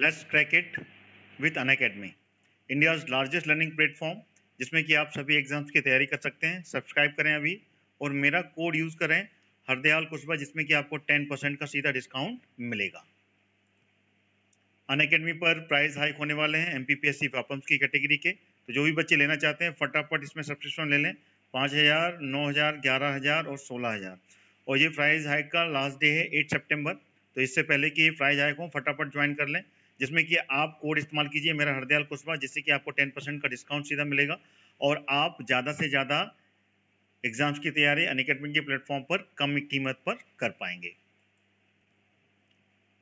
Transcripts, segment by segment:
Let's crack it with Unacademy, India's largest learning platform, जिसमें कि आप सभी एग्जाम्स की तैयारी कर सकते हैं। सब्सक्राइब करें अभी और मेरा कोड यूज करें हरदयाल कुशवाहा, जिसमें कि आपको 10% का सीधा डिस्काउंट मिलेगा। अनअकैडमी पर प्राइस हाइक होने वाले हैं एमपीपीएससी वापम्स की कैटेगरी के, तो जो भी बच्चे लेना चाहते हैं फटाफट इसमें सब्सक्रिप्शन ले लें। 5,000, 9,000, 11,000 और 16,000। और ये प्राइस हाइक का लास्ट डे है 8 सितंबर, तो इससे पहले कि ये प्राइस हाइक हो फटाफट ज्वाइन कर लें, जिसमें कि आप कोड इस्तेमाल कीजिए मेरा हरदयाल कुशवाहा, जिससे कि आपको 10% का डिस्काउंट सीधा मिलेगा और आप ज़्यादा से ज़्यादा एग्जाम्स की तैयारी अनअकैडमी के प्लेटफॉर्म पर कम कीमत पर कर पाएंगे।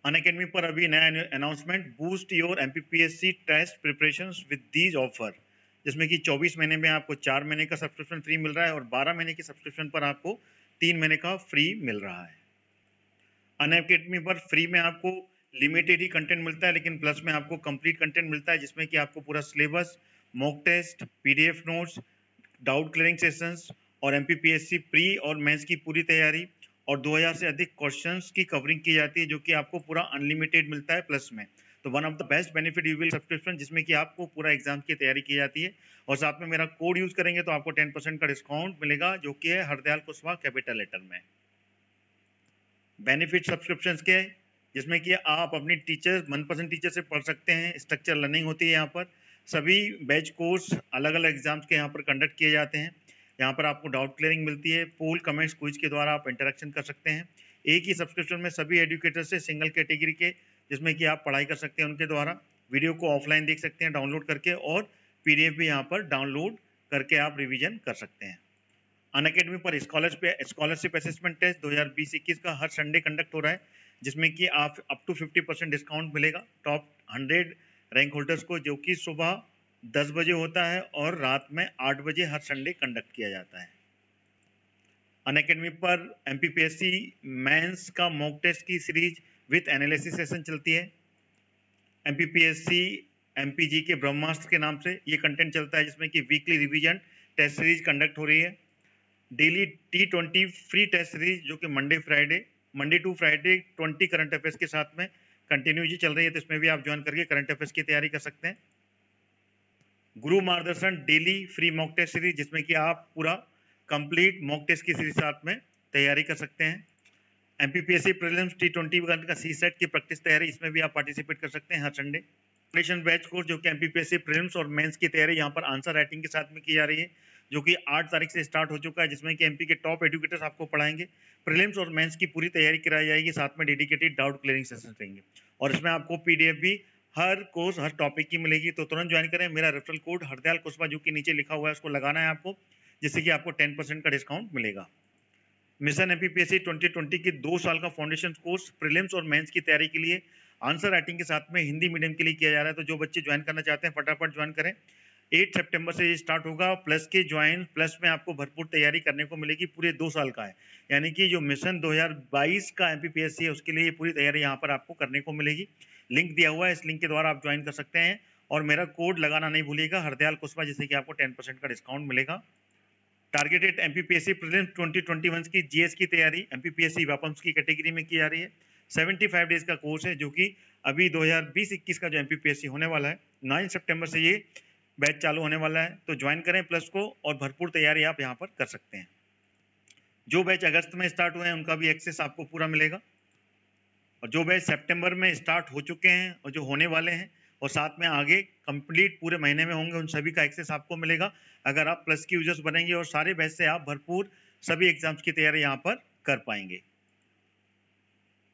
अनअकैडमी पर अभी नया announcement, boost your MPPSC test preparations with these offer, जिसमें कि 24 महीने में आपको 4 महीने का सब्सक्रिप्शन फ्री मिल रहा है और 12 महीने की सब्सक्रिप्शन पर आपको 3 महीने का फ्री मिल रहा है। अनअकैडमी पर फ्री में आपको लिमिटेड ही कंटेंट मिलता है, लेकिन प्लस में आपको कंप्लीट कंटेंट मिलता है, जिसमें कि आपको पूरा syllabus, mock test, PDF notes, doubt clearing sessions और एमपीपीएससी प्री और मेंस की पूरी तैयारी और 2000 से अधिक क्वेश्चंस की कवरिंग की जाती है, जो कि आपको पूरा अनलिमिटेड मिलता है प्लस में। तो one of the best benefit you will subscription, जिसमें कि आपको पूरा एग्जाम की तैयारी की जाती है और साथ में मेरा कोड यूज करेंगे तो आपको 10% का डिस्काउंट मिलेगा, जो कि है हरदयाल कुशवाहा कैपिटल लेटर में। बेनिफिट सब्सक्रिप्शन के, जिसमें कि आप अपनी टीचर मनपसंद टीचर से पढ़ सकते हैं। स्ट्रक्चर लर्निंग होती है यहाँ पर, सभी बैच कोर्स अलग अलग एग्जाम्स के यहाँ पर कंडक्ट किए जाते हैं। यहाँ पर आपको डाउट क्लियरिंग मिलती है, पोल कमेंट्स क्विज के द्वारा आप इंटरेक्शन कर सकते हैं। एक ही सब्सक्रिप्शन में सभी एजुकेटर से सिंगल कैटेगरी के, जिसमें कि आप पढ़ाई कर सकते हैं उनके द्वारा, वीडियो को ऑफलाइन देख सकते हैं डाउनलोड करके और पीडीएफ भी यहाँ पर डाउनलोड करके आप रिविजन कर सकते हैं। अनअकैडमी पर स्कॉलरशिप असेसमेंट टेस्ट 2020-21 का हर संडे कंडक्ट हो रहा है, जिसमें कि आप अप टू 50% डिस्काउंट मिलेगा टॉप 100 रैंक होल्डर्स को, जो कि सुबह 10 बजे होता है और रात में 8 बजे हर संडे कंडक्ट किया जाता है। अनअकैडमी पर एमपीपीएससी मेंस का मॉक टेस्ट की सीरीज विथ एनालिसिस सेशन चलती है। एमपीपीएससी एमपीजी के ब्रह्मास्त्र के नाम से ये कंटेंट चलता है, जिसमें कि weekly revision test series conduct हो रही है। Daily T20 free test series, जो कि Monday to Friday 20 current affairs के साथ में कंटिन्यूटी चल रही है, तो इसमें भी आप ज्वाइन करके करंट अफेयर्स की तैयारी कर सकते हैं। Guru Margdarshan daily free mock test series, जिसमें कि आप पूरा कंप्लीट मॉक टेस्ट की सीरीज साथ में तैयारी कर सकते हैं। एमपीपीएससी प्रीलिम्स T20 का सी सेट की प्रैक्टिस तैयारी, इसमें भी आप पार्टिसिपेट कर सकते हैं हर संडे। प्रिपरेशन बैच कोर्स, जो कि एमपीपीएससी प्रीलिम्स और मेंस की तैयारी यहाँ पर आंसर राइटिंग के साथ में की जा रही है, जो कि 8 तारीख से स्टार्ट हो चुका है, जिसमें कि एमपी के टॉप एजुकेटर्स आपको पढ़ाएंगे। प्रीलिम्स और मेंस की पूरी तैयारी कराई जाएगी, साथ में डेडिकेटेड डाउट क्लियरिंग सेशन रहेंगे और इसमें आपको पीडीएफ भी हर कोर्स हर टॉपिक की मिलेगी। तो तुरंत ज्वाइन करें। मेरा रेफरल कोड हरदयाल कुशवाहा, जो कि नीचे लिखा हुआ है, उसको लगाना है आपको, जिससे कि आपको 10% का डिस्काउंट मिलेगा। मिशन एमपीपीएससी 2020 की 2 साल का फाउंडेशन कोर्स प्रीलिम्स और मेंस की तैयारी के लिए आंसर राइटिंग के साथ में हिंदी मीडियम के लिए किया जा रहा है, तो जो बच्चे ज्वाइन करना चाहते हैं फटाफट ज्वाइन करें। 8 सितंबर से ये स्टार्ट होगा। प्लस में आपको भरपूर तैयारी करने को मिलेगी, पूरे 2 साल का है, यानी कि जो मिशन 2022 का एमपीपीएससी है उसके लिए ये पूरी तैयारी यहाँ पर आपको करने को मिलेगी। लिंक दिया हुआ है, इस लिंक के द्वारा आप ज्वाइन कर सकते हैं और मेरा कोड लगाना नहीं भूलिएगा हरदयाल कुशवाहा, जिससे कि आपको 10% का डिस्काउंट मिलेगा। टारगेटेड एमपीपीएससी प्रीलिम्स 2021 की जीएस की तैयारी एमपीपीएससी वापम्स की कैटेगरी में की जा रही है। 75 डेज का कोर्स है, जो कि अभी 2020-21 का जो एमपीपीएससी होने वाला है 9 सितंबर से ये बैच चालू होने वाला है, तो ज्वाइन करें प्लस को और भरपूर तैयारी आप यहाँ पर कर सकते हैं। जो बैच अगस्त में स्टार्ट हुए हैं उनका भी एक्सेस आपको पूरा मिलेगा, और जो बैच सितंबर में स्टार्ट हो चुके हैं और जो होने वाले हैं और साथ में आगे कंप्लीट पूरे महीने में होंगे, उन सभी का एक्सेस आपको मिलेगा अगर आप प्लस की यूजर्स बनेंगे, और सारे बैच से आप भरपूर सभी एग्जाम्स की तैयारी यहाँ पर कर पाएंगे।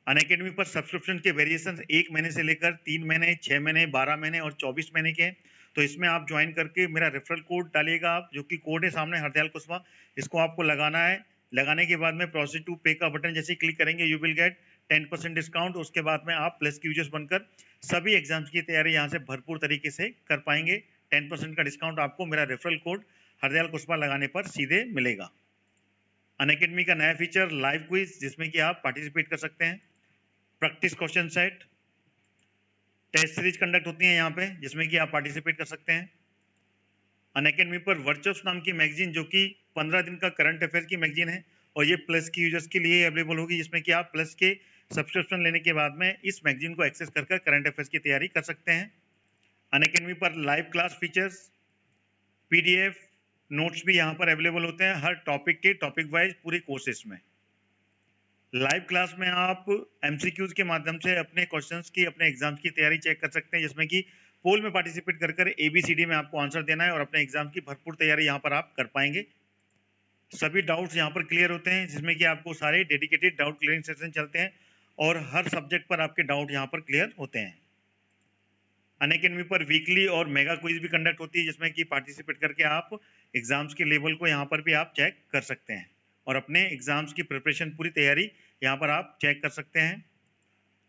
अनअकैडमी पर सब्सक्रिप्शन के वेरिएशन 1 महीने से लेकर 3 महीने, 6 महीने, 12 महीने और 24 महीने के हैं, तो इसमें आप ज्वाइन करके मेरा रेफरल कोड डालिएगा आप, जो कि कोड है सामने हरदयाल कुशवाहा, इसको आपको लगाना है। लगाने के बाद में प्रोसीड टू पे का बटन जैसे क्लिक करेंगे यू विल गेट 10% डिस्काउंट। उसके बाद में आप प्लस की यूजर्स बनकर सभी एग्जाम्स की तैयारी यहाँ से भरपूर तरीके से कर पाएंगे। 10% का डिस्काउंट आपको मेरा रेफरल कोड हरदयाल कुशवाहा लगाने पर सीधे मिलेगा। अनअकैडमी का नया फीचर लाइव क्विज, जिसमें कि आप पार्टिसिपेट कर सकते हैं। Practice question set test series conduct होती है यहाँ पे, जिसमें कि आप पार्टिसिपेट कर सकते हैं। अनअकैडमी पर वर्चुअल्स नाम की मैगजीन, जो कि 15 दिन का करंट अफेयर की मैगजीन है, और ये प्लस की यूजर्स के लिए अवेलेबल होगी, जिसमें कि आप प्लस के सब्सक्रिप्शन लेने के बाद में इस मैगजीन को एक्सेस कर करंट अफेयर्स की तैयारी कर सकते हैं। अनअकैडमी पर live class features, PDF, notes भी यहाँ पर अवेलेबल होते हैं हर टॉपिक के, टॉपिक वाइज पूरे कोर्सेज में। लाइव क्लास में आप एमसीक्यूज के माध्यम से अपने क्वेश्चंस की, अपने एग्जाम्स की तैयारी चेक कर सकते हैं, जिसमें कि पोल में पार्टिसिपेट कर एबीसीडी में आपको आंसर देना है और अपने एग्जाम की भरपूर तैयारी यहाँ पर आप कर पाएंगे। सभी डाउट्स यहाँ पर क्लियर होते हैं, जिसमें कि आपको सारे डेडिकेटेड डाउट क्लियरिंग सेशन चलते हैं और हर सब्जेक्ट पर आपके डाउट यहाँ पर क्लियर होते हैं। अनअकैडमी पर वीकली और मेगा क्विज भी कंडक्ट होती है, जिसमें कि पार्टिसिपेट करके आप एग्जाम्स के लेवल को यहाँ पर भी आप चेक कर सकते हैं और अपने एग्जाम्स की प्रिपरेशन, पूरी तैयारी यहाँ पर आप चेक कर सकते हैं।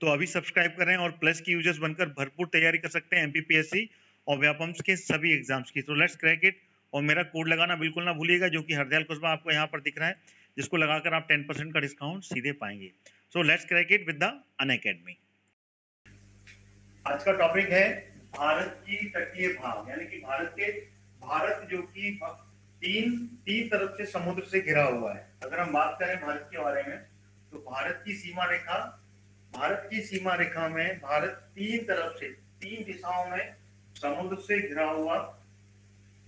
तो अभी सब्सक्राइब करें और प्लस की यूजर्स बनकर भरपूर तैयारी कर सकते हैं एमपीपीएससी और व्यापम्स के सभी एग्जाम्स की। तो लेट्स क्रैक इट। और मेरा कोड लगाना बिल्कुल ना भूलिएगा, जो कि हरदयाल कुशवाहा आपको यहाँ पर दिख रहा है, जिसको लगाकर आप 10% का डिस्काउंट सीधे पाएंगे। So let's crack it with the Unacademy. आज का टॉपिक है भारत की तटीय भाग, यानी कि भारत जो कि तीन तरफ से समुद्र से घिरा हुआ है। अगर हम बात करें भारत के बारे में, तो भारत की सीमा रेखा में भारत तीन तरफ से, तीन दिशाओं में समुद्र से घिरा हुआ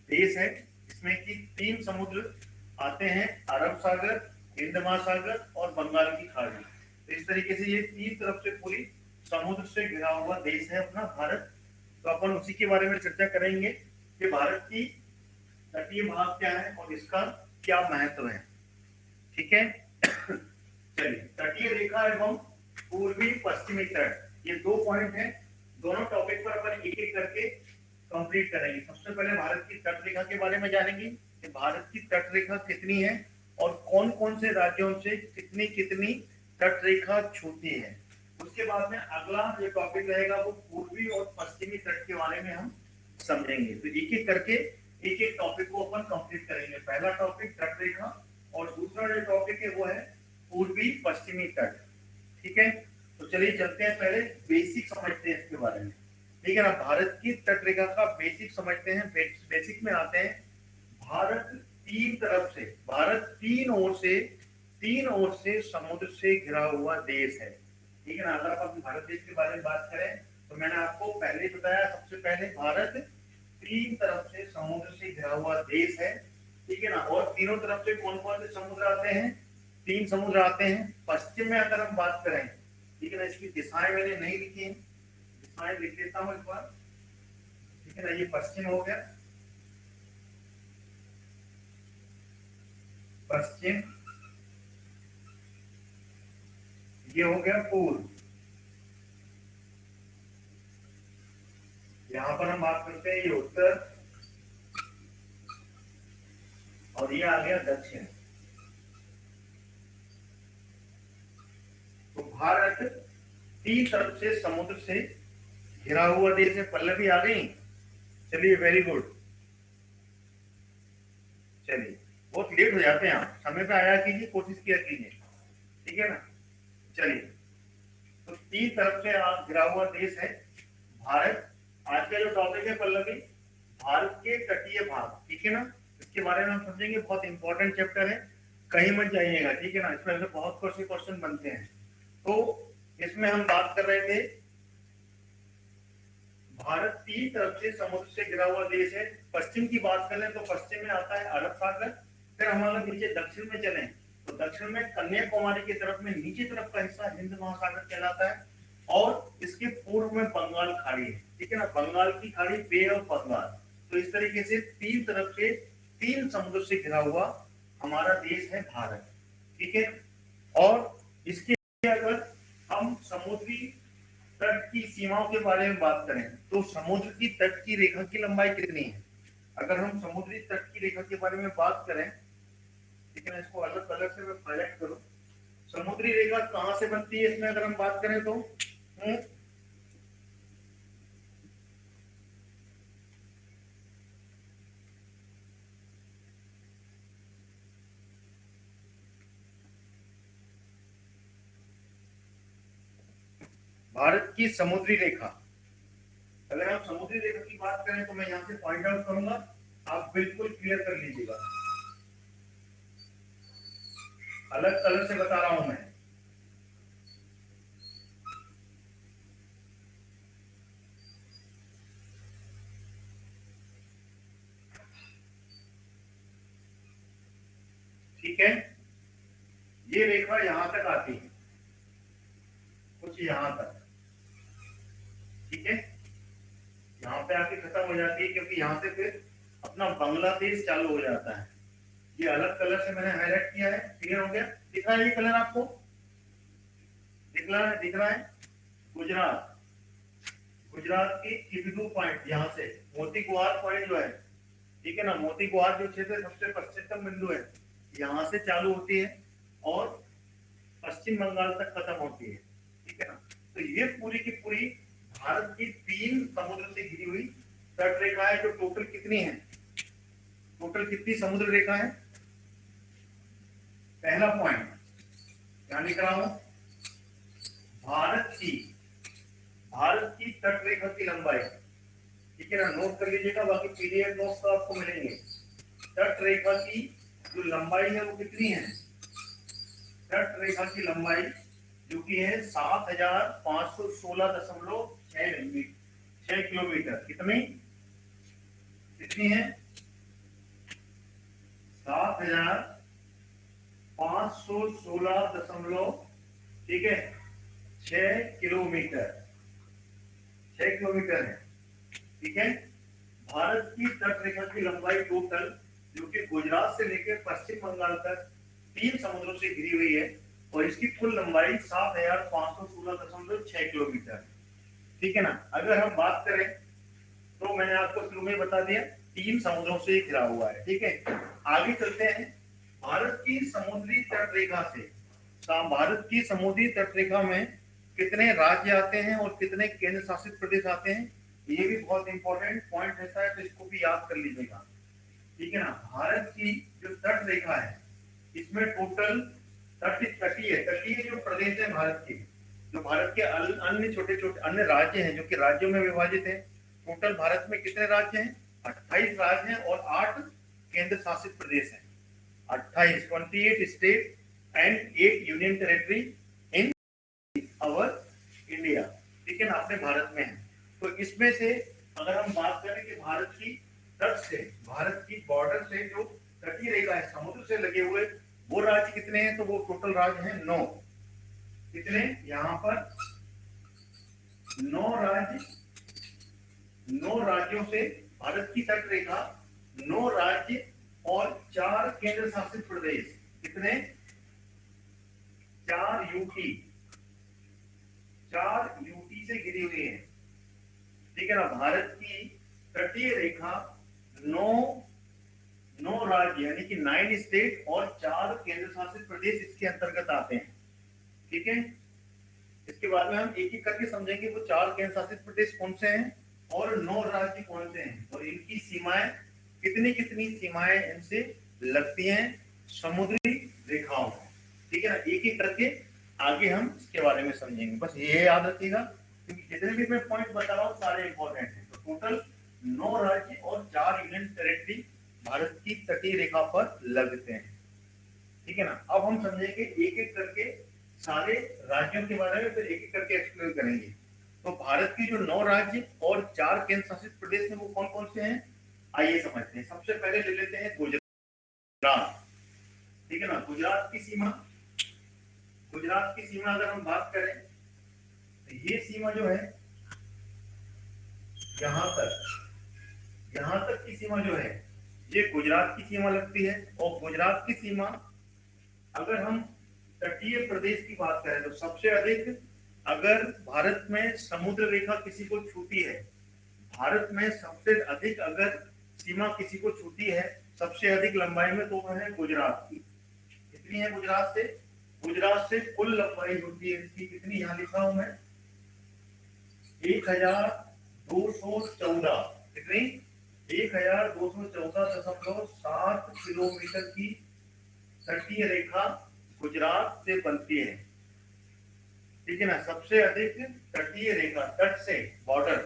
देश है, जिसमें कि तीन समुद्र आते हैं, अरब सागर, हिंद महासागर और बंगाल की खाड़ी। तो इस तरीके से ये तीन तरफ से पूरी समुद्र से घिरा हुआ देश है अपना भारत। तो अपन उसी के बारे में चर्चा करेंगे कि भारत की तटीय भाग क्या है और इसका क्या महत्व है। ठीक है, चलिए, तटीय रेखा एवं पूर्वी पश्चिमी तट, ये 2 पॉइंट हैं। दोनों टॉपिक पर अपन एक एक करके कंप्लीट करेंगे। सबसे पहले भारत की तट रेखा के बारे में जानेंगे कि भारत की तट रेखा कितनी है और कौन कौन से राज्यों से कितनी कितनी तट रेखा छूती है। उसके बाद में अगला जो टॉपिक रहेगा वो पूर्वी और पश्चिमी तट के बारे में हम समझेंगे। तो एक एक करके एक एक टॉपिक को अपन कंप्लीट करेंगे। पहला टॉपिक तट रेखा और दूसरा जो टॉपिक है वो है पूर्वी पश्चिमी तट। ठीक है, तो चलिए चलते हैं, पहले बेसिक समझते हैं इसके बारे में। ठीक है ना, भारत की तट रेखा का बेसिक समझते हैं। बेसिक में आते हैं, भारत तीन ओर से समुद्र से घिरा हुआ देश है। ठीक है ना, अगर आप भारत देश के बारे में बात करें तो मैंने आपको पहले ही बताया, सबसे पहले भारत तीन तरफ से समुद्र से घिरा हुआ देश है। ठीक है ना, और तीनों तरफ से कौन कौन से समुद्र आते हैं? 3 समुद्र आते हैं। पश्चिम में अगर हम बात करें, ठीक है ना, इसकी दिशाएं मैंने नहीं लिखी है, दिशाएं लिख देता हूं एक बार। ठीक है ना, ये पश्चिम हो गया, पश्चिम, ये हो गया पूर्व। यहां पर हम बात करते हैं, ये उत्तर, और ये आ गया दक्षिण। तो भारत तीन तरफ से समुद्र से घिरा हुआ देश है। पल्लवी आ गई? चलिए, वेरी गुड। चलिए, बहुत लेट हो जाते हैं आप, समय पे आया कीजिए, कोशिश किया कीजिए। ठीक है ना, चलिए, तो तीन तरफ से घिरा हुआ देश है भारत। आज का जो टॉपिक है पल्लवी, भारत के तटीय भाग। ठीक है ना, इसके बारे में हम समझेंगे, बहुत इंपॉर्टेंट चैप्टर है, कहीं मत जाइएगा। ठीक है ना, इसमें से बहुत से क्वेश्चन बनते हैं। तो इसमें हम बात कर रहे थे, भारत तीन तरफ से समुद्र से घिरा हुआ देश है। पश्चिम की बात करें तो पश्चिम में आता है अरब सागर। फिर हम अगर नीचे दक्षिण में चलें तो दक्षिण में कन्याकुमारी की तरफ में नीचे तरफ का हिस्सा हिंद महासागर कहलाता है, और इसके पूर्व में बंगाल खाड़ी है। ठीक है ना, बंगाल की खाड़ी, बे ऑफ बंगाल। तो इस तरीके से तीन तरफ से, तीन समुद्र से घिरा हुआ हमारा देश है भारत। ठीक है, और इसके अगर हम समुद्री तट की सीमाओं के बारे में बात करें तो समुद्र की तट की रेखा की लंबाई कितनी है? अगर हम समुद्री तट की रेखा के बारे में बात करें, ठीक है, इसको अलग अलग से मैं हाईलाइट करूं, समुद्री रेखा कहां से बनती है इसमें अगर हम बात करें तो भारत की समुद्री रेखा, अगर आप समुद्री रेखा की बात करें तो मैं यहां से पॉइंट आउट करूंगा, आप बिल्कुल क्लियर कर लीजिएगा। अलग कलर से बता रहा हूं मैं। ठीक है, ये रेखा यहां तक आती है, कुछ यहां तक, ठीक है, यहाँ पे आके खत्म हो जाती है, क्योंकि यहाँ से फिर अपना बांग्लादेश चालू हो जाता है। ये अलग कलर से मैंने हाईलाइट किया है, क्लियर हो गया, दिख रहा है ये कलर आपको, दिख रहा है गुजरात, गुजरात की किबिदू पॉइंट, यहाँ से मोती गुहार पॉइंट जो है, ठीक है ना, मोती गुहार जो क्षेत्र सबसे पश्चिमतम बिंदु है, यहाँ से चालू होती है और पश्चिम बंगाल तक खत्म होती है, ठीक है ना। तो ये पूरी की पूरी भारत की 3 समुद्र से घिरी हुई तट रेखा है, जो टोटल कितनी है, टोटल कितनी समुद्र रेखा है। पहला पॉइंट क्या लिख रहा हूं, भारत की तट रेखा की लंबाई, ठीक है ना, नोट कर लीजिएगा, बाकी पीडीएफ नोट्स तो आपको मिलेंगे। तट रेखा की जो लंबाई है वो कितनी है, तट रेखा की लंबाई जो कि है 7516.6 किलोमीटर, कितनी है 7516, ठीक है, 6 किलोमीटर, 6 किलोमीटर है, ठीक है। भारत की तट रेखा की लंबाई टोटल जो कि गुजरात से लेकर पश्चिम बंगाल तक 3 समुद्रों से घिरी हुई है, और इसकी कुल लंबाई 7516.6 किलोमीटर, ठीक है ना। अगर हम बात करें तो मैंने आपको शुरू में बता दिया 3 समुद्रों से घिरा हुआ है, ठीक है। आगे चलते हैं, भारत की समुद्री तट रेखा से, भारत की समुद्री तट रेखा में कितने राज्य आते हैं और कितने केंद्र शासित प्रदेश आते हैं, ये भी बहुत इंपॉर्टेंट पॉइंट रहता है, तो इसको भी याद कर लीजिएगा, ठीक है ना। भारत की जो तट रेखा है इसमें टोटल तटीय जो प्रदेश है भारत के, जो भारत के अन्य छोटे छोटे अन्य राज्य हैं जो कि राज्यों में विभाजित है, टोटल भारत में कितने राज्य हैं, 28 राज्य हैं और 8 केंद्र शासित प्रदेश हैं, 28 state and 8 union territory in our India, ठीक है ना, अपने भारत में है। तो इसमें से अगर हम बात करें कि भारत की तट से, भारत की बॉर्डर से जो तटीय रेखा है समुद्र से लगे हुए वो राज्य कितने हैं, तो वो टोटल राज्य हैं 9, कितने, यहाँ पर 9 राज्य, 9 राज्यों से भारत की तट रेखा, 9 राज्य और 4 केंद्र शासित प्रदेश, कितने, 4 यूटी, 4 यूटी से घिरी हुई है, ठीक है ना। भारत की तटीय रेखा 9 राज्य यानी कि 9 स्टेट और 4 केंद्र शासित प्रदेश इसके अंतर्गत आते हैं, ठीक है। इसके बाद में हम एक एक करके समझेंगे वो 4 केंद्र शासित प्रदेश कौन से हैं और 9 राज्य कौन से हैं, और इनकी सीमाएं कितनी कितनी सीमाएं इनसे लगती हैं समुद्री रेखाओं, ठीक है ना। एक एक करके आगे हम इसके बारे में समझेंगे, बस ये याद रखिएगा, क्योंकि जितने भी मैं पॉइंट बता रहा हूँ सारे इंपॉर्टेंट हैं। तो टोटल 9 राज्य और 4 यूनियन टेरिटरी भारत की तटीय रेखा पर लगते हैं, ठीक है ना। अब हम समझेंगे एक एक करके सारे राज्यों के बारे में, फिर एक एक करके एक्सप्लेन करेंगे। तो भारत के जो 9 राज्य और 4 केंद्र शासित प्रदेश हैं वो कौन कौन से हैं, आइए समझते हैं। सबसे पहले ले लेते हैं गुजरात, ठीक है ना। गुजरात की सीमा, गुजरात की सीमा अगर हम बात करें तो ये सीमा जो है यहाँ तक की सीमा जो है ये गुजरात की सीमा लगती है। और गुजरात की सीमा अगर हम तटीय प्रदेश की बात करें तो सबसे अधिक, अगर भारत में समुद्र रेखा किसी को छूती है, भारत में सबसे अधिक अगर सीमा किसी को छूती है सबसे अधिक लंबाई में, तो वह है गुजरात की। कितनी है गुजरात से, गुजरात से कुल लंबाई होती है इसकी, कितनी यहाँ लिखा हूं मैं, 1214, कितनी, 1214.7 किलोमीटर की तटीय रेखा गुजरात से बनती है, ठीक है ना। सबसे अधिक तटीय रेखा, तट से बॉर्डर,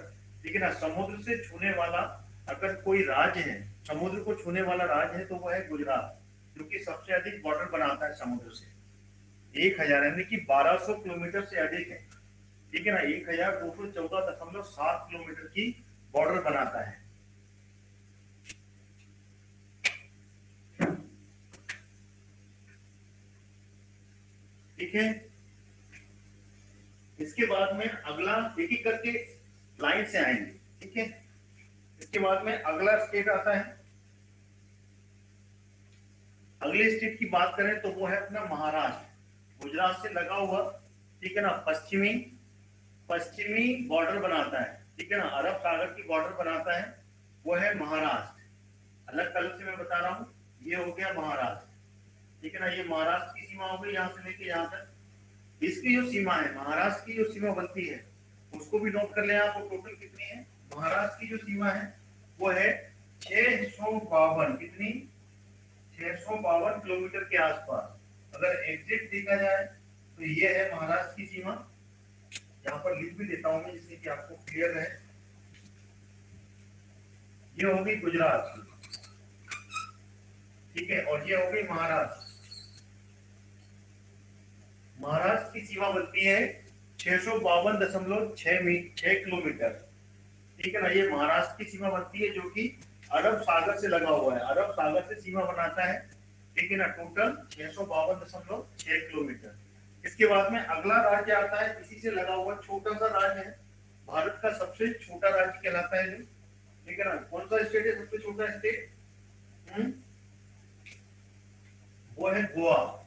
ठीक है ना, समुद्र से छूने वाला अगर कोई राज्य है, समुद्र को छूने वाला राज्य है तो वो है गुजरात, जो कि सबसे अधिक बॉर्डर बनाता है समुद्र से, 1000 यानी कि 1200 किलोमीटर से अधिक है, ठीक है ना, 1214.7 किलोमीटर की बॉर्डर बनाता है। ठीक है। इसके बाद में अगला एक एक करके लाइन से आएंगे, ठीक है। इसके बाद में अगला स्टेट आता है। अगले स्टेट की बात करें तो वो है अपना महाराष्ट्र, गुजरात से लगा हुआ, ठीक है ना, पश्चिमी पश्चिमी बॉर्डर बनाता है, ठीक है ना, अरब सागर की बॉर्डर बनाता है, वो है महाराष्ट्र। अलग कलर से मैं बता रहा हूँ, ये हो गया महाराष्ट्र, ठीक है ना। ये महाराष्ट्र की सीमा हो गई यहाँ से लेके यहाँ तक। इसकी जो सीमा है, महाराष्ट्र की जो सीमा बनती है उसको भी नोट कर लें आप, टोटल कितनी है। महाराष्ट्र की जो सीमा है वो है 652, कितनी, 652 किलोमीटर के आसपास। अगर एग्जैक्ट देखा जाए तो ये है महाराष्ट्र की सीमा। यहाँ पर लिख भी देता हूं मैं जिससे कि आपको क्लियर रहे। ये हो गई गुजरात, ठीक है, और ये हो गई महाराष्ट्र। महाराष्ट्र की सीमा बनती है 652.6 किलोमीटर, ठीक है ना। ये महाराष्ट्र की सीमा बनती है जो कि अरब सागर से लगा हुआ है, अरब सागर से सीमा बनाता है, ठीक है ना। Total 652.6 kilometre. इसके बाद में अगला राज्य आता है, इसी से लगा हुआ छोटा सा राज्य है, भारत का सबसे छोटा राज्य कहलाता है, ठीक है ना। कौन सा स्टेट है सबसे छोटा स्टेट, वो है गोवा।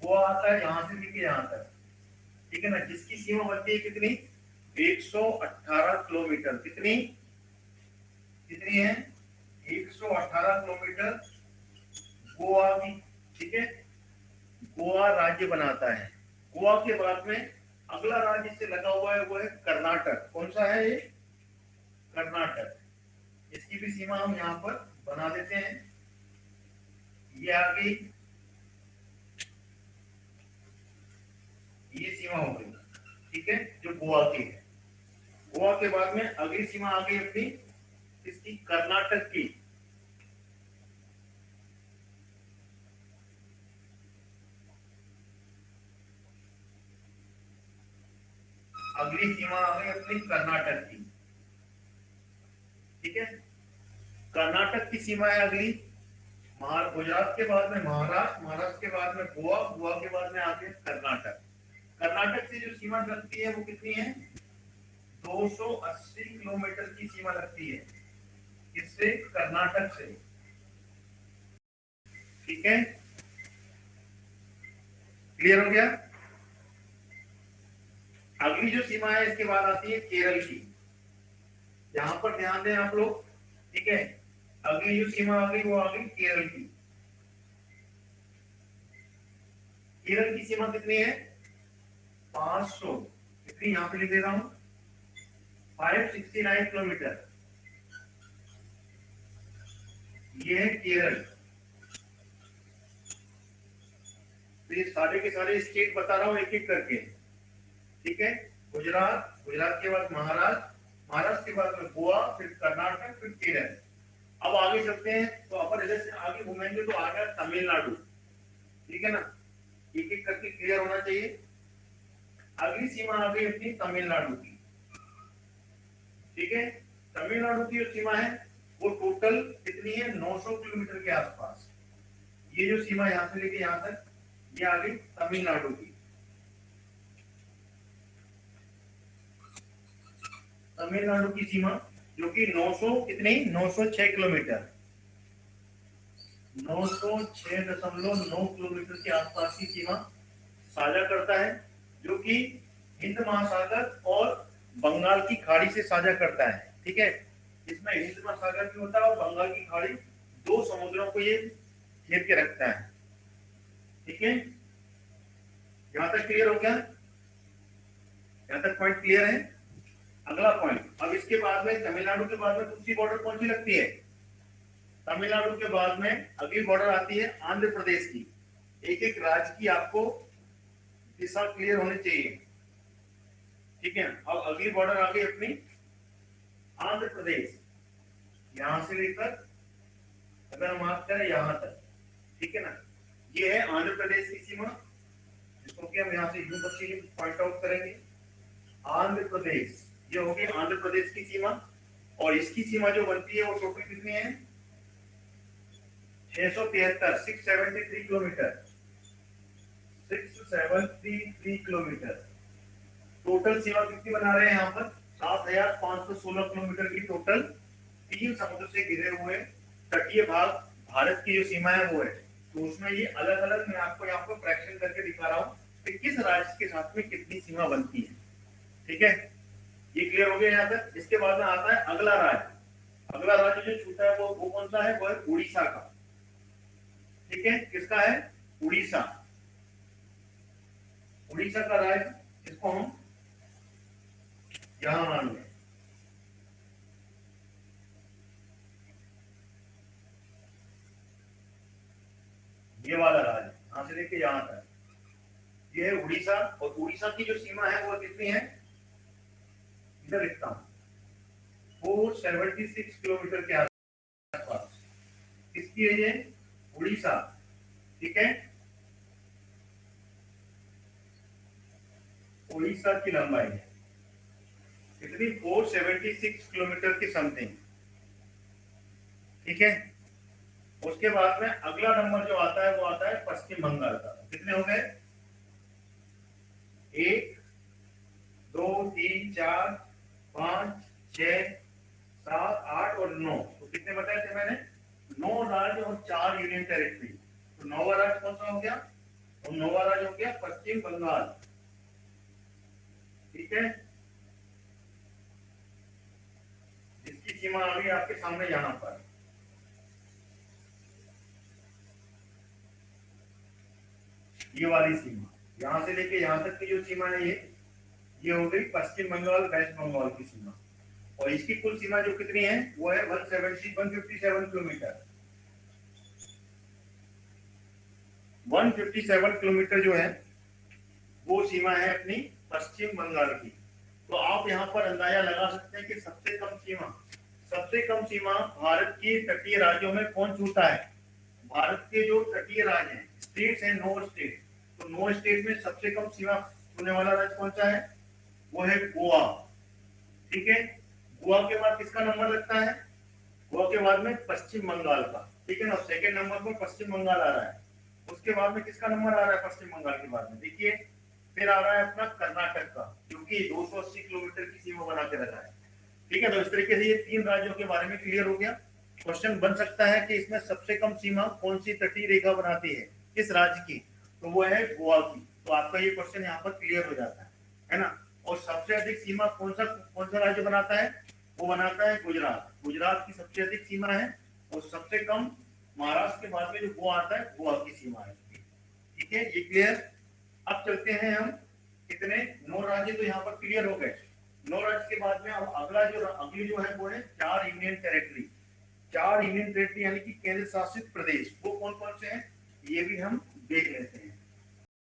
गोवा आता है यहाँ से लेके यहाँ तक, ठीक है ना, जिसकी सीमा बनती है कितनी, 118 किलोमीटर। कितनी कितनी है, 118 किलोमीटर गोवा की, ठीक है। गोवा राज्य बनाता है। गोवा के बाद में अगला राज्य से लगा हुआ है वो है कर्नाटक। कौन सा है ये, कर्नाटक। इसकी भी सीमा हम यहाँ पर बना देते हैं। ये आ गई, ये सीमा हो गई, ठीक है, जो गोवा की है। गोवा के बाद में अगली सीमा आ गई अपनी इसकी कर्नाटक की। अगली सीमा आ गई अपनी कर्नाटक की, ठीक है। कर्नाटक की सीमा है अगली, गुजरात के बाद में महाराष्ट्र, महाराष्ट्र के बाद में गोवा, गोवा के बाद में आगे कर्नाटक। कर्नाटक से जो सीमा लगती है वो कितनी है, 280 किलोमीटर की सीमा लगती है, किससे, कर्नाटक से, ठीक है। क्लियर हो गया। अगली जो सीमा है इसके बाद आती है केरल की, यहां पर ध्यान दें आप लोग, ठीक है। अगली जो सीमा आ गई वो आ गई केरल की। केरल की सीमा कितनी है, 500, कितनी यहां पे लिख दे रहा हूं, 569 किलोमीटर। ये है केरल। तो ये सारे के सारे स्टेट बता रहा हूं एक एक करके, ठीक है। गुजरात, गुजरात के बाद महाराष्ट्र, महाराष्ट्र के बाद में गोवा, फिर कर्नाटक, फिर केरल। अब आगे चलते हैं तो अपन इधर से आगे घूमेंगे तो आ गया तमिलनाडु, ठीक है ना। एक एक करके क्लियर होना चाहिए। अगली सीमा आ गई अपनी तमिलनाडु की, ठीक है। तमिलनाडु की जो सीमा है वो टोटल कितनी है, 900 किलोमीटर के आसपास। ये जो सीमा यहां से लेके यहां तक, ये आ गई तमिलनाडु की। तमिलनाडु की सीमा जो कि 900 कितनी, 906 किलोमीटर, 906.9 किलोमीटर के आसपास की सीमा साझा करता है, जो कि हिंद महासागर और बंगाल की खाड़ी से साझा करता है, ठीक है। इसमें हिंद महासागर भी होता है और बंगाल की खाड़ी, दो समुद्रों को ये घेर के रखता है, ठीक है। यहां तक क्लियर हो गया, यहां तक पॉइंट क्लियर है। अगला पॉइंट, अब इसके बाद में तमिलनाडु के बाद में दूसरी बॉर्डर कौन सी लगती है, तमिलनाडु के बाद में अगली बॉर्डर आती है आंध्र प्रदेश की। एक एक राज्य की आपको दिशा क्लियर होनी चाहिए, ठीक है। अब अगली बॉर्डर आ गई अपनी आंध्र प्रदेश, यहां से लेकर अगर हम बात करें यहां तक, ठीक है ना। ये है आंध्र प्रदेश की सीमा, जिसको कि हम यहां से यू बच्चे पॉइंट आउट करेंगे। आंध्र प्रदेश, ये होगी आंध्र प्रदेश की सीमा, और इसकी सीमा जो बनती है वो टोटल कितनी है, 673 किलोमीटर, 1733 किलोमीटर। टोटल सीमा कितनी बना रहे हैं यहाँ पर? 7516 किलोमीटर की टोटल 3 समुद्र से घिरे हुए तटीय भाग भारत की जो सीमा है वो है। तो उसमें ये अलग अलग मैं आपको यहाँ पर फ्रैक्शन करके दिखा रहा हूँ कि किस राज्य के साथ में कितनी सीमा बनती है। ठीक है, ये क्लियर हो गया यहाँ तक। इसके बाद में आता है अगला राज्य। अगला राज्य जो छूटा है वो कौन सा है? वो है उड़ीसा का। ठीक है, किसका है? उड़ीसा। उड़ीसा का राज्य, इसको हम यहां मान लें। ये वाला राज्य यहां से लेके यहां तक, ये है उड़ीसा। और उड़ीसा की जो सीमा है वो कितनी है? इधर लिखता हूं, 476 किलोमीटर के आसपास। किसकी है ये? उड़ीसा। ठीक है, उड़ीसा की लंबाई है कितनी? 476 किलोमीटर की समथिंग। ठीक है, उसके बाद में अगला नंबर जो आता है वो आता है पश्चिम बंगाल का। कितने हो गए? 1 2 3 4 5 6 7 8 और 9। तो कितने बताए थे मैंने? 9 राज्य और 4 यूनियन टेरिटरी। तो 9वां राज्य कौन सा हो गया? तो 9वां राज्य हो गया पश्चिम बंगाल। ठीक है, जिसकी सीमा आ गई आपके सामने यहां पर। ये वाली सीमा यहां से लेके यहां तक की जो सीमा है ये हो गई पश्चिम बंगाल वेस्ट बंगाल की सीमा। और इसकी कुल सीमा जो कितनी है वो है 157 किलोमीटर। 157 किलोमीटर जो है वो सीमा है अपनी पश्चिम बंगाल की। तो आप यहाँ पर अंदाजा लगा सकते हैं कि सबसे कम सीमा भारत के तटीय राज्यों में कौन छूता है? भारत के जो तटीय राज्य हैं, स्टेट्स हैं, 9 स्टेट। तो 9 स्टेट में सबसे कम सीमा छूने वाला राज्य कौन सा है? वो है गोवा। ठीक है, गोवा के बाद किसका नंबर लगता है? गोवा के बाद में पश्चिम बंगाल का। ठीक है ना, सेकंड नंबर पर पश्चिम बंगाल आ रहा है। उसके बाद में किसका नंबर आ रहा है पश्चिम बंगाल के बाद में? देखिए, फिर आ रहा है अपना कर्नाटक का, क्योंकि 280 किलोमीटर की सीमा बना के रखा है। ठीक है, तो इस तरीके से ये 3 राज्यों के बारे में क्लियर हो गया। क्वेश्चन बन सकता है कि इसमें सबसे कम सीमा कौन सी तटीय रेखा बनाती है, किस राज्य की? तो वो है गोवा की। तो आपका ये क्वेश्चन यहाँ पर क्लियर हो जाता है ना। और सबसे अधिक सीमा कौन सा राज्य बनाता है? वो बनाता है गुजरात। गुजरात की सबसे अधिक सीमा है। और सबसे कम महाराष्ट्र के बाद में जो गोवा आता है, गोवा की सीमा है। ठीक है, ये क्लियर। अब चलते हैं हम, कितने? 9 राज्य तो यहाँ पर क्लियर हो गए। 9 राज्य के बाद में अब अगली जो है वो है 4 यूनियन टेरिटरी। 4 यूनियन टेरिटरी यानी कि केंद्र शासित प्रदेश। वो कौन कौन से हैं ये भी हम देख लेते हैं।